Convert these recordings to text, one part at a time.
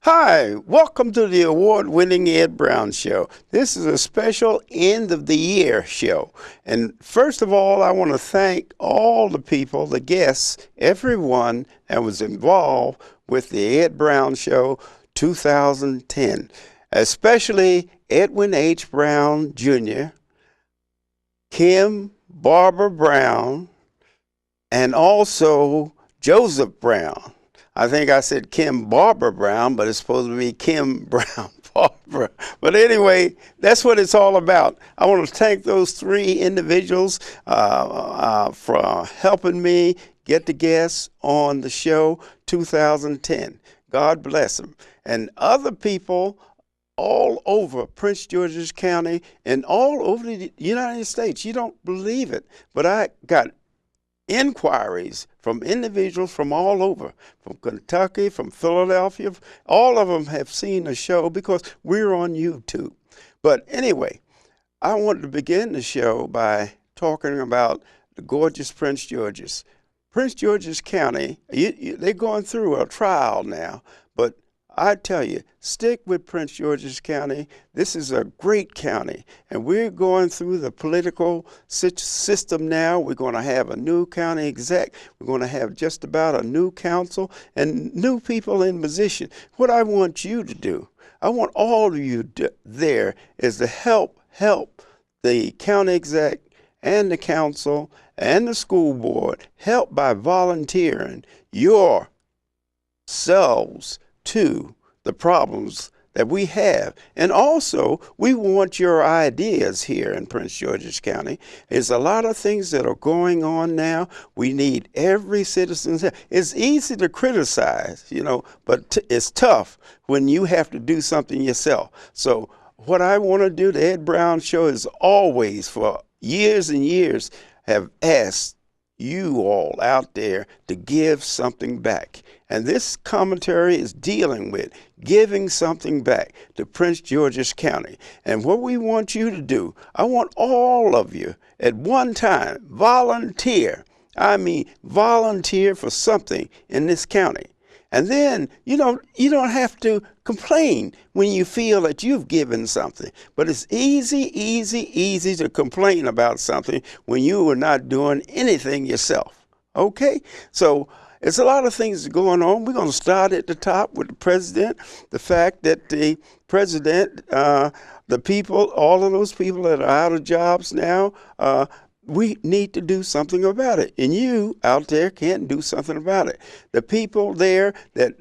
Hi, welcome to the award-winning Ed Brown Show. This is a special end of the year show. And first of all, I want to thank all the people, the guests, everyone that was involved with the Ed Brown Show 2010, especially Edwin H. Brown Jr., Kim Barbara Brown, and also Joseph Brown. I think I said Kim Barbara Brown, but it's supposed to be Kim Brown Barbara. But anyway, that's what it's all about. I want to thank those three individuals for helping me get the guests on the show 2010. God bless them. And other people all over Prince George's County and all over the United States. You don't believe it, but I got inquiries from individuals from all over, from Kentucky, from Philadelphia. All of them have seen the show because we're on YouTube. But anyway, I wanted to begin the show by talking about the gorgeous Prince George's. Prince George's County, they're going through a trial now, but I tell you, stick with Prince George's County. This is a great county, and we're going through the political system now. We're going to have a new county exec. We're going to have just about a new council and new people in position. What I want you to do, I want all of you there is to help the county exec and the council and the school board, help by volunteering yourselves to the problems that we have. And also, we want your ideas here in Prince George's County. There's a lot of things that are going on now. We need every citizen's help. It's easy to criticize, but it's tough when you have to do something yourself. So what I want to do, the Ed Brown Show is always, for years and years, have asked you all out there to give something back. And this commentary is dealing with giving something back to Prince George's County. And what we want you to do, I want all of you at one time volunteer. I mean, volunteer for something in this county. And then, you don't have to complain when you feel that you've given something. But it's easy to complain about something when you are not doing anything yourself. Okay? So it's a lot of things going on. We're going to start at the top with the president. The fact that the president, the people, all of those people that are out of jobs now, we need to do something about it. And you out there can't do something about it. The people there that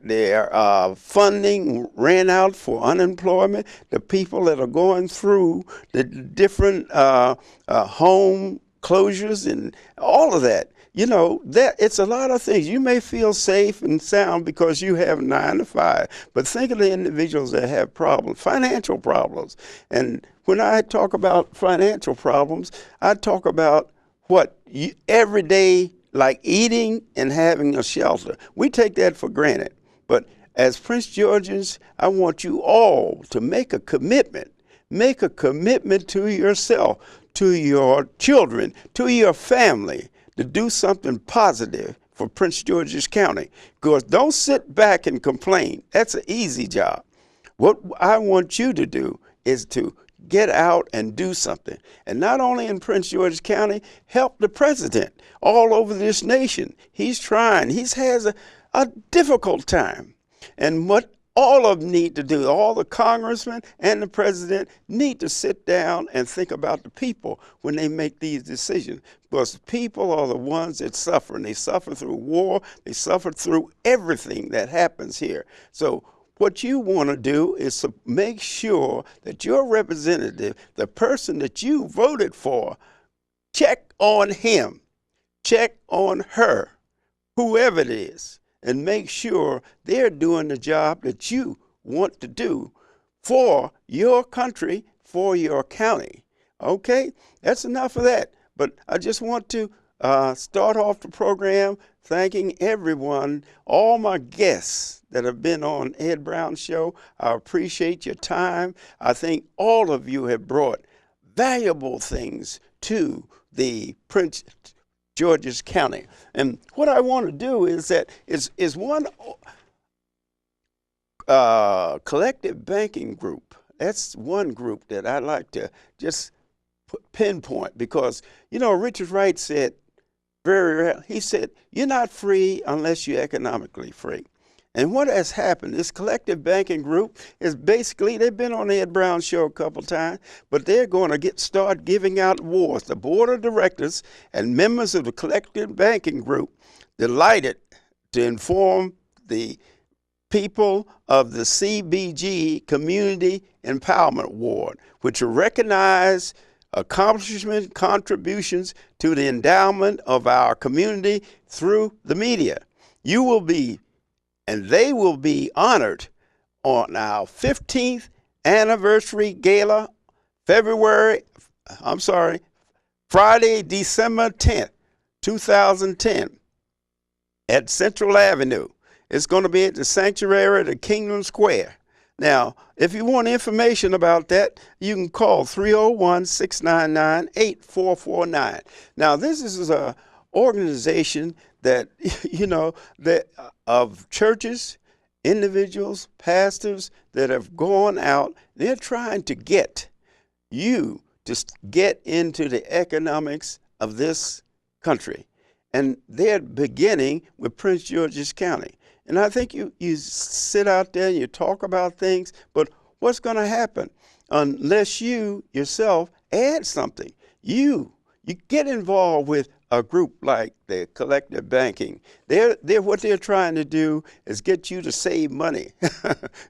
their funding ran out for unemployment, the people that are going through the different home closures and all of that. That it's a lot of things. You may feel safe and sound because you have 9 to 5, but think of the individuals that have problems, financial problems. And when I talk about financial problems, I talk about every day, like eating and having a shelter. We take that for granted. But as Prince Georgians, I want you all to make a commitment. Make a commitment to yourself, to your children, to your family, to do something positive for Prince George's County. Because don't sit back and complain. That's an easy job. What I want you to do is to get out and do something. And not only in Prince George's County, help the president all over this nation. He's trying. He has a difficult time. And what all of them need to do, all the congressmen and the president need to sit down and think about the people when they make these decisions. Because the people are the ones that suffer, and they suffer through war. They suffer through everything that happens here. So what you want to do is to make sure that your representative, the person that you voted for, check on him, check on her, whoever it is, and make sure they're doing the job that you want to do for your country, for your county. Okay? That's enough of that. But I just want to start off the program thanking everyone, all my guests that have been on Ed Brown Show. I appreciate your time. I think all of you have brought valuable things to the Prince George's County. And what I want to do is that is one Collective Banking Group. That's one group that I like to just pinpoint because, Richard Wright said he said, you're not free unless you're economically free. And what has happened, this collective banking group is basically, they've been on the Ed Brown show a couple times, but they're going to start giving out awards. The board of directors and members of the collective banking group delighted to inform the people of the CBG Community Empowerment Award, which will recognize accomplishment contributions to the endowment of our community through the media. You will be, and they will be honored on our 15th anniversary gala, Friday, December 10th, 2010, at Central Avenue. It's going to be at the Sanctuary of the Kingdom Square. Now, if you want information about that, you can call 301-699-8449. Now, this is an organization that, of churches, individuals, pastors that have gone out. They're trying to get you to get into the economics of this country. And they're beginning with Prince George's County. And I think you sit out there and you talk about things, but what's going to happen unless you yourself add something? You get involved with a group like the collective banking. What they're trying to do is get you to save money.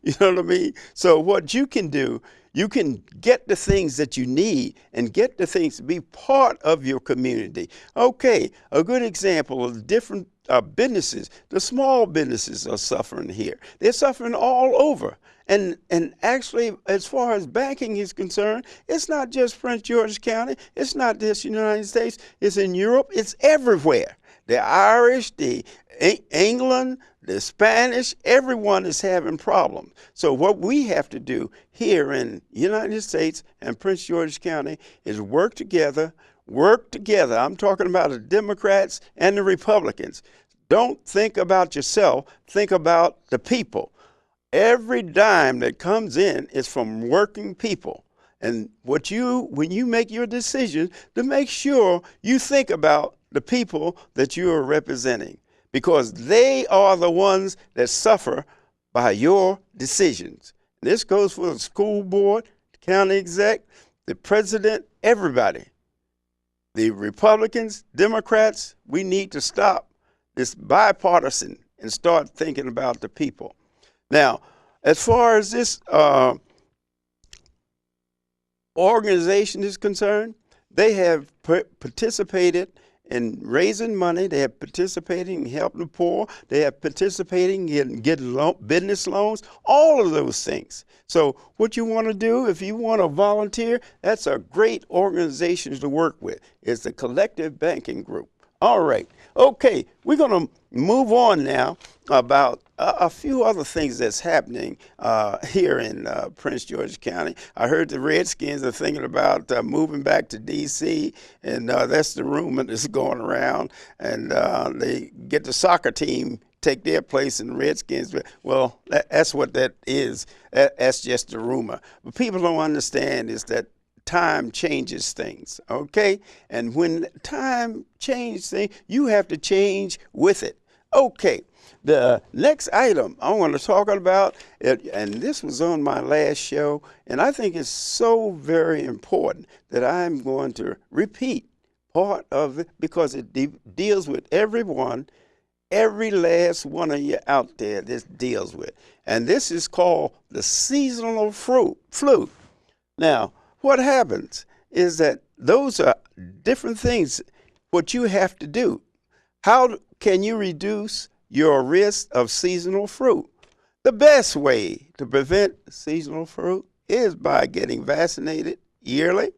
You know what I mean? So what you can do, you can get the things that you need and get the things to be part of your community. Okay, a good example of different businesses, the small businesses are suffering here. They're suffering all over. And actually, as far as banking is concerned, it's not just Prince George's County. It's not just the United States. It's in Europe. It's everywhere. The Irish, the England, the Spanish, everyone is having problems. So what we have to do here in the United States and Prince George's County is work together. I'm talking about the Democrats and the Republicans. Don't think about yourself. Think about the people. Every dime that comes in is from working people. And when you make your decision, to make sure you think about the people that you are representing, because they are the ones that suffer by your decisions. And this goes for the school board, the county exec, the president, everybody. The Republicans, Democrats, we need to stop this bipartisan and start thinking about the people. Now, as far as this organization is concerned, they have participated in raising money. They have participated in helping the poor. They have participated in getting business loans, all of those things. So what you want to do, if you want to volunteer, that's a great organization to work with. It's the Collective Banking Group. All right. Okay, we're going to move on now about a few other things that's happening here in Prince George's County. I heard the Redskins are thinking about moving back to D.C., and that's the rumor that's going around. And they get the soccer team take their place in the Redskins. Well, that's what that is. That's just a rumor. But people don't understand is that time changes things, okay? And when time changes things, you have to change with it. Okay, the next item I want to talk about, and this was on my last show, and I think it's so very important that I'm going to repeat part of it because it deals with everyone, every last one of you out there this deals with. And this is called the seasonal flu. Now, what happens is that those are different things what you have to do. How can you reduce your risk of seasonal flu? The best way to prevent seasonal flu is by getting vaccinated yearly.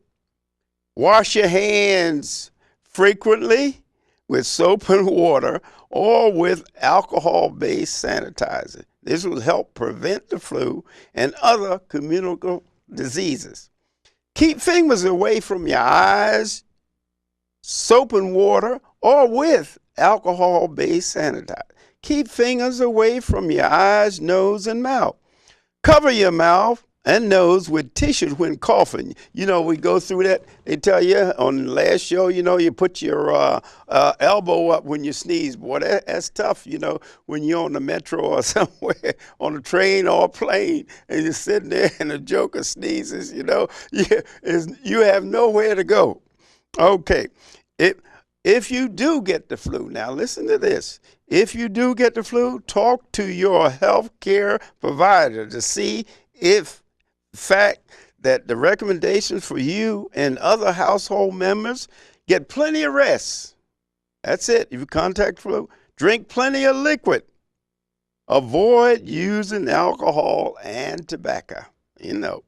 Wash your hands frequently with soap and water or with alcohol-based sanitizer. This will help prevent the flu and other communicable diseases. Keep fingers away from your eyes, soap and water, or with alcohol-based sanitizer. Keep fingers away from your eyes, nose, and mouth. Cover your mouth and nose with tissue when coughing. You know, we go through that. They tell you on the last show, you know, you put your elbow up when you sneeze. Boy, that's tough, you know, when you're on the metro or somewhere, on a train or a plane, and you're sitting there and a joker sneezes, you know, you have nowhere to go. Okay. It, if you do get the flu, now listen to this. If you do get the flu, talk to your health care provider to see if the fact that the recommendations for you and other household members get plenty of rest. That's it. If you contact flu, drink plenty of liquid. Avoid using alcohol and tobacco. You know.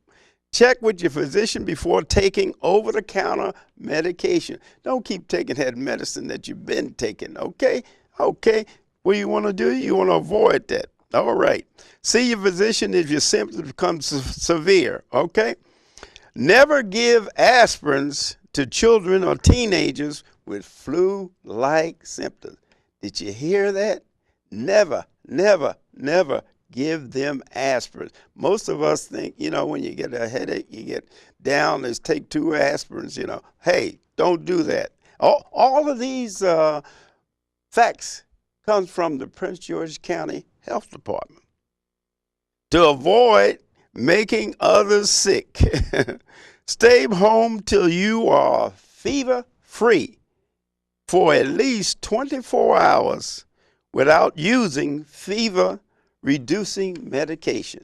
Check with your physician before taking over-the-counter medication. Don't keep taking that medicine that you've been taking, okay? Okay. What you want to do? You want to avoid that. All right. See your physician if your symptoms become severe, okay? Never give aspirins to children or teenagers with flu-like symptoms. Did you hear that? Never, never, never give them aspirin. Most of us think, you know, when you get a headache, you get down, let's take 2 aspirins, you know. Hey, don't do that. All of these facts comes from the Prince George's County Health Department. To avoid making others sick, stay home till you are fever-free for at least 24 hours without using fever-reducing medication.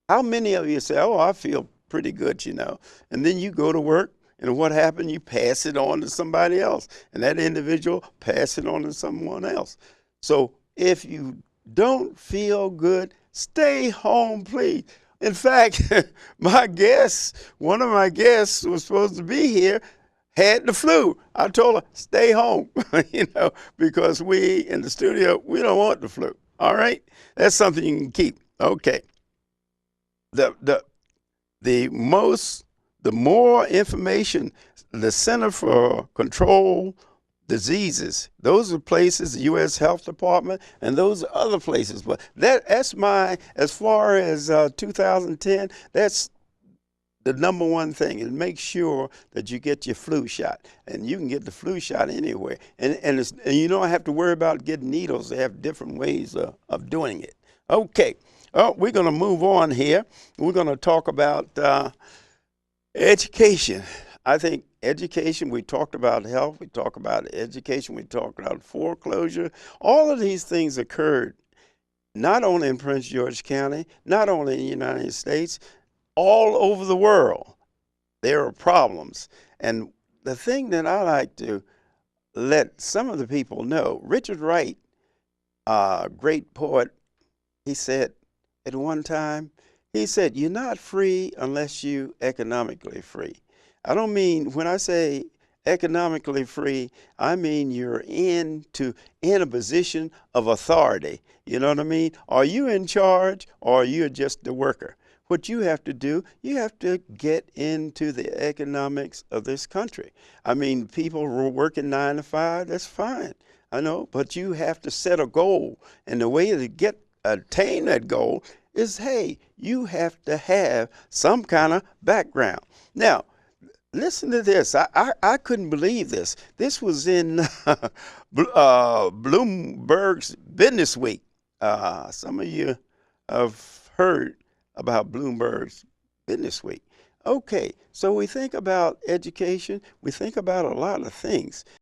How many of you say, oh, I feel pretty good, you know, and then you go to work, and what happened? You pass it on to somebody else, and that individual pass it on to someone else. So if you don't feel good, stay home, please. In fact, one of my guests was supposed to be here, had the flu. I told her, stay home, you know, because we in the studio, we don't want the flu. All right? That's something you can keep. Okay. The more information, the Center for Control Diseases, those are places, the U.S. Health Department, and those are other places. But that's as far as 2010, that's the number one thing, is make sure that you get your flu shot. And you can get the flu shot anywhere. And you don't have to worry about getting needles. They have different ways of doing it. Okay. Oh, we're going to move on here. We're going to talk about education. I think education, we talked about health, we talked about education, we talked about foreclosure. All of these things occurred not only in Prince George County, not only in the United States, all over the world. There are problems. And the thing that I like to let some of the people know, Richard Wright, a great poet, he said at one time, he said, you're not free unless you economically free. I don't mean, when I say economically free, I mean you're in a position of authority. You know what I mean? Are you in charge, or are you just the worker? What you have to do, you have to get into the economics of this country. I mean, people were working 9 to 5, that's fine. I know, but you have to set a goal. And the way to attain that goal is, hey, you have to have some kind of background. Now, listen to this. I couldn't believe this. This was in Bloomberg's Business Week. Some of you have heard about Bloomberg's Business Week. Okay, so we think about education. We think about a lot of things.